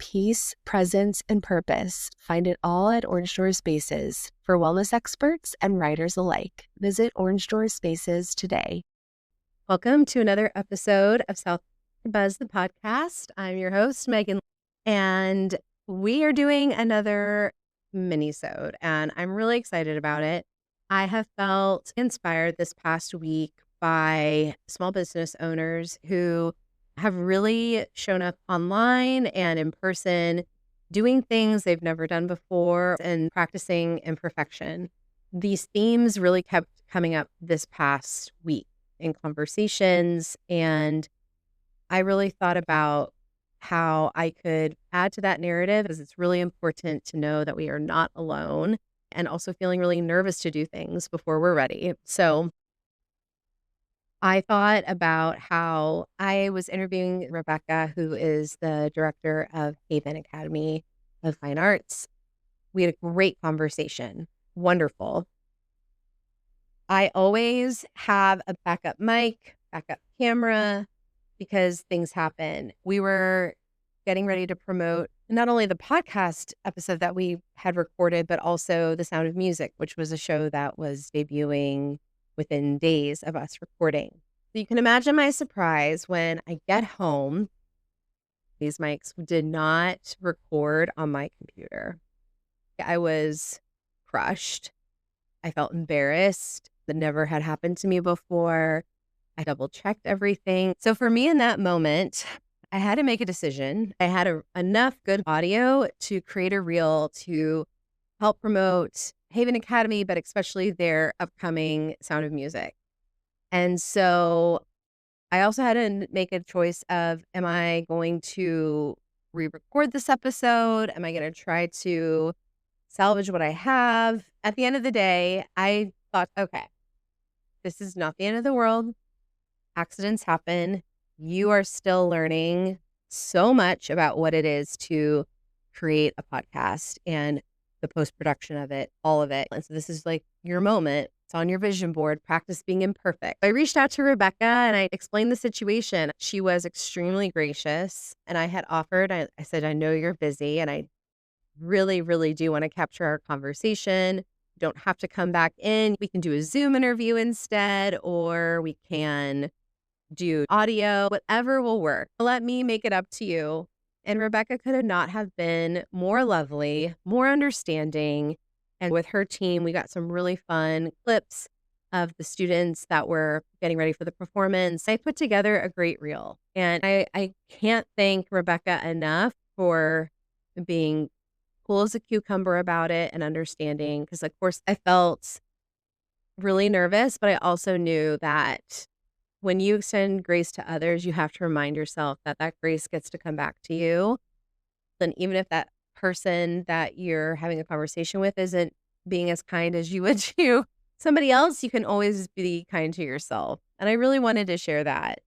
peace, presence, and purpose. Find it all at Orange Door Spaces for wellness experts and writers alike. Visit Orange Door Spaces today. Welcome to another episode of South Buzz, the podcast. I'm your host, Megan, and we are doing another mini-sode, and I'm really excited about it. I have felt inspired this past week by small business owners who have really shown up online and in person, doing things they've never done before and practicing imperfection. These themes really kept coming up this past week in conversations, and I really thought about how I could add to that narrative, because it's really important to know that we are not alone, and also feeling really nervous to do things before we're ready. So I thought about how I was interviewing Rebecca, who is the director of Haven Academy of Fine Arts. We had a great conversation. Wonderful. I always have a backup mic, backup camera, because things happen. We were getting ready to promote not only the podcast episode that we had recorded, but also The Sound of Music, which was a show that was debuting within days of us recording. So you can imagine my surprise when I get home. These mics did not record on my computer. I was crushed. I felt embarrassed. That never had happened to me before. I double checked everything. So for me in that moment, I had to make a decision. I had enough good audio to create a reel to help promote Haven Academy, but especially their upcoming Sound of Music. And so I also had to make a choice of, am I going to re-record this episode? Am I going to try to salvage what I have? At the end of the day, I thought, okay, this is not the end of the world. Accidents happen. You are still learning so much about what it is to create a podcast and the post-production of it, all of it. And so this is like your moment. It's on your vision board. Practice being imperfect. I reached out to Rebecca and I explained the situation. She was extremely gracious. And I had offered, I said, I know you're busy and I really, really do want to capture our conversation. You don't have to come back in. We can do a Zoom interview instead, or we can do audio, whatever will work. Let me make it up to you. And Rebecca could not have been more lovely, more understanding. And with her team, we got some really fun clips of the students that were getting ready for the performance. I put together a great reel. And I can't thank Rebecca enough for being cool as a cucumber about it and understanding. Because, of course, I felt really nervous, but I also knew that when you extend grace to others, you have to remind yourself that that grace gets to come back to you. And even if that person that you're having a conversation with isn't being as kind as you would to somebody else, you can always be kind to yourself. And I really wanted to share that.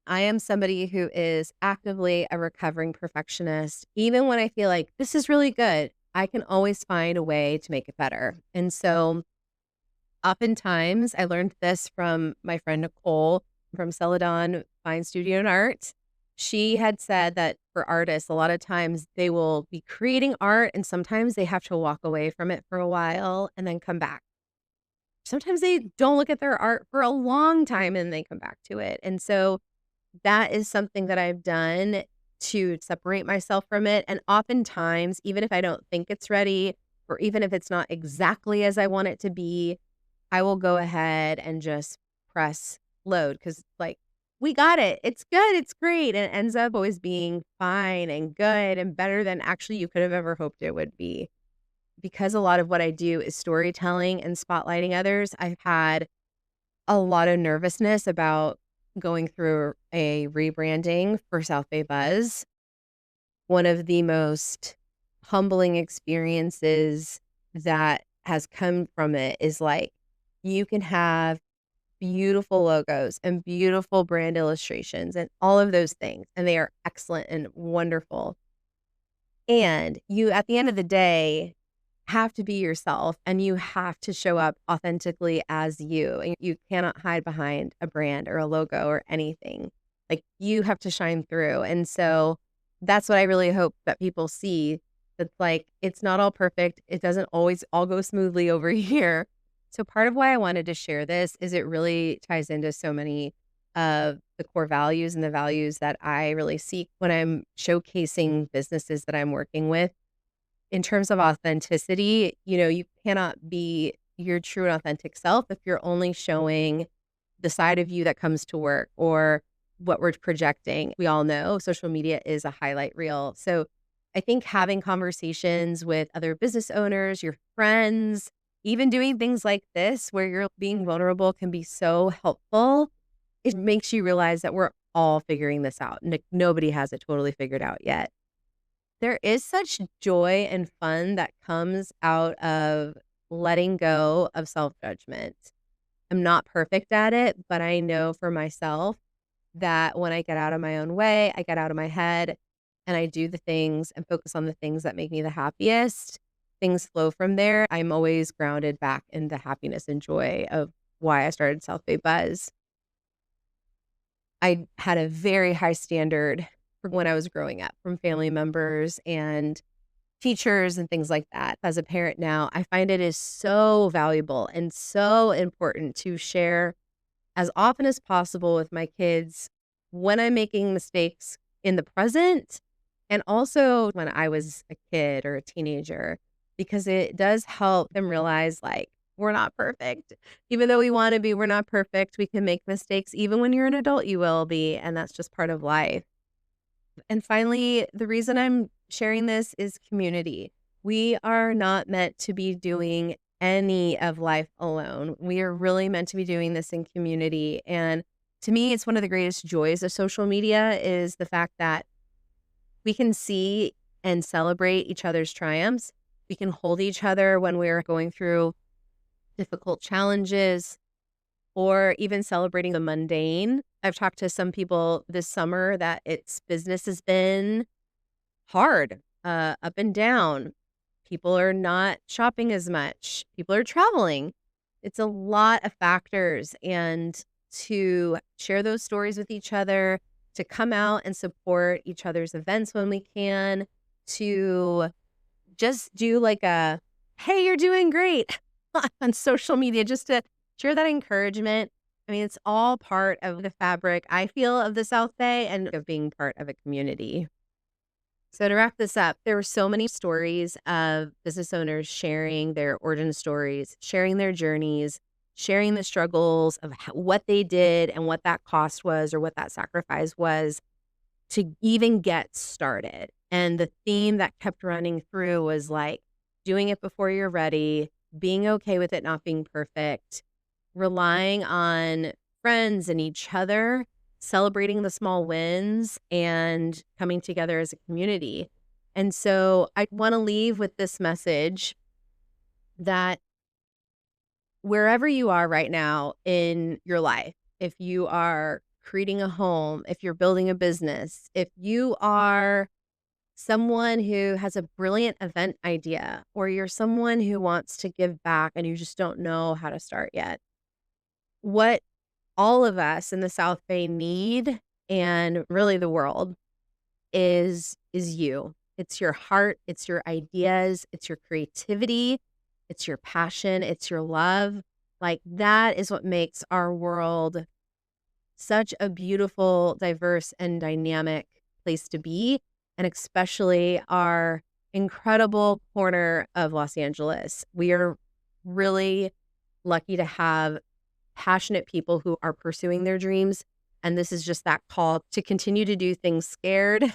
I am somebody who is actively a recovering perfectionist. Even when I feel like this is really good, I can always find a way to make it better. And so oftentimes I learned this from my friend Nicole from Celadon Fine Studio and Art. She had said that for artists, a lot of times they will be creating art and sometimes they have to walk away from it for a while and then come back. Sometimes they don't look at their art for a long time and they come back to it. And so that is something that I've done to separate myself from it. And oftentimes, even if I don't think it's ready, or even if it's not exactly as I want it to be, I will go ahead and just press load, because like, we got it. It's good. It's great. And it ends up always being fine and good and better than actually you could have ever hoped it would be. Because a lot of what I do is storytelling and spotlighting others, I've had a lot of nervousness about going through a rebranding for South Bay Buzz. One of the most humbling experiences that has come from it is like, you can have beautiful logos and beautiful brand illustrations and all of those things, and they are excellent and wonderful. And you, at the end of the day, have to be yourself and you have to show up authentically as you. And you cannot hide behind a brand or a logo or anything. Like, you have to shine through. And so that's what I really hope that people see. It's like, it's not all perfect. It doesn't always all go smoothly over here. So part of why I wanted to share this is it really ties into so many of the core values and the values that I really seek when I'm showcasing businesses that I'm working with. In terms of authenticity, you cannot be your true and authentic self if you're only showing the side of you that comes to work or what we're projecting. We all know social media is a highlight reel. So I think having conversations with other business owners, your friends, even doing things like this where you're being vulnerable can be so helpful. It makes you realize that we're all figuring this out. Nobody has it totally figured out yet. There is such joy and fun that comes out of letting go of self-judgment. I'm not perfect at it, but I know for myself that when I get out of my own way, I get out of my head and I do the things and focus on the things that make me the happiest, things flow from there. I'm always grounded back in the happiness and joy of why I started South Bay Buzz. I had a very high standard for when I was growing up from family members and teachers and things like that. As a parent now, I find it is so valuable and so important to share as often as possible with my kids when I'm making mistakes in the present and also when I was a kid or a teenager, because it does help them realize like we're not perfect. Even though we want to be, we're not perfect. We can make mistakes. Even when you're an adult, you will be. And that's just part of life. And finally, the reason I'm sharing this is community. We are not meant to be doing any of life alone. We are really meant to be doing this in community. And to me, it's one of the greatest joys of social media is the fact that we can see and celebrate each other's triumphs. We can hold each other when we're going through difficult challenges or even celebrating the mundane. I've talked to some people this summer that its business has been hard, up and down. People are not shopping as much. People are traveling. It's a lot of factors. And to share those stories with each other, to come out and support each other's events when we can, to just do like a, hey, you're doing great on social media, just to share that encouragement. I mean, it's all part of the fabric, I feel, of the South Bay and of being part of a community. So to wrap this up, there were so many stories of business owners sharing their origin stories, sharing their journeys, sharing the struggles of what they did and what that cost was or what that sacrifice was to even get started. And the theme that kept running through was like doing it before you're ready, being okay with it not being perfect, relying on friends and each other, celebrating the small wins, and coming together as a community. And so I want to leave with this message that wherever you are right now in your life, if you are creating a home, if you're building a business, if you are someone who has a brilliant event idea, or you're someone who wants to give back and you just don't know how to start yet, what all of us in the South Bay need, and really the world, is you. It's your heart, it's your ideas, it's your creativity, it's your passion, it's your love. Like that is what makes our world such a beautiful, diverse, and dynamic place to be, and especially our incredible corner of Los Angeles. We are really lucky to have passionate people who are pursuing their dreams. And this is just that call to continue to do things scared,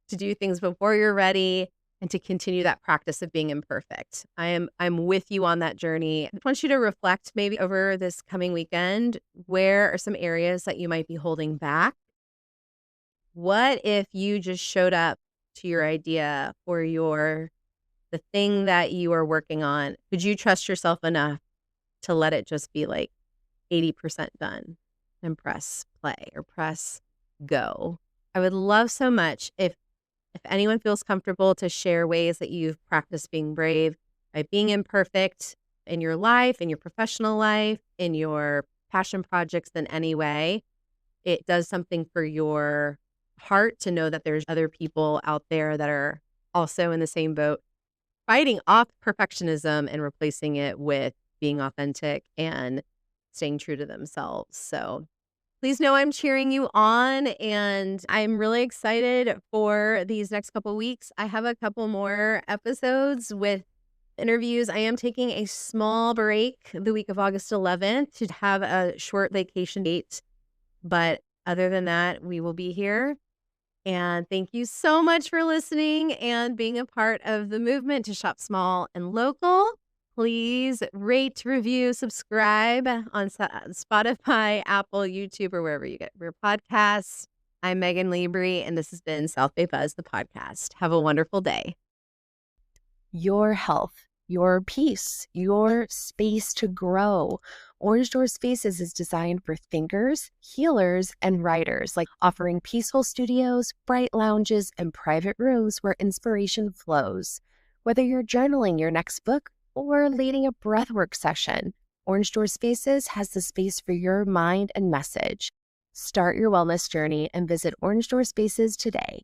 to do things before you're ready, and to continue that practice of being imperfect. I'm with you on that journey. I want you to reflect maybe over this coming weekend, where are some areas that you might be holding back? What if you just showed up to your idea or the thing that you are working on? Could you trust yourself enough to let it just be like 80% done and press play or press go? I would love so much if anyone feels comfortable to share ways that you've practiced being brave by being imperfect in your life, in your professional life, in your passion projects in any way, it does something for your heart to know that there's other people out there that are also in the same boat, fighting off perfectionism and replacing it with being authentic and staying true to themselves. So please know I'm cheering you on, and I'm really excited for these next couple weeks. I have a couple more episodes with interviews. I am taking a small break the week of August 11th to have a short vacation date, but other than that, we will be here. And thank you so much for listening and being a part of the movement to shop small and local. Please rate, review, subscribe on Spotify, Apple, YouTube, or wherever you get your podcasts. I'm Megan Libri, and this has been South Bay Buzz, the podcast. Have a wonderful day. Your health, your peace, your space to grow. Orange Door Spaces is designed for thinkers, healers, and writers, like offering peaceful studios, bright lounges, and private rooms where inspiration flows. Whether you're journaling your next book or leading a breathwork session, Orange Door Spaces has the space for your mind and message. Start your wellness journey and visit Orange Door Spaces today.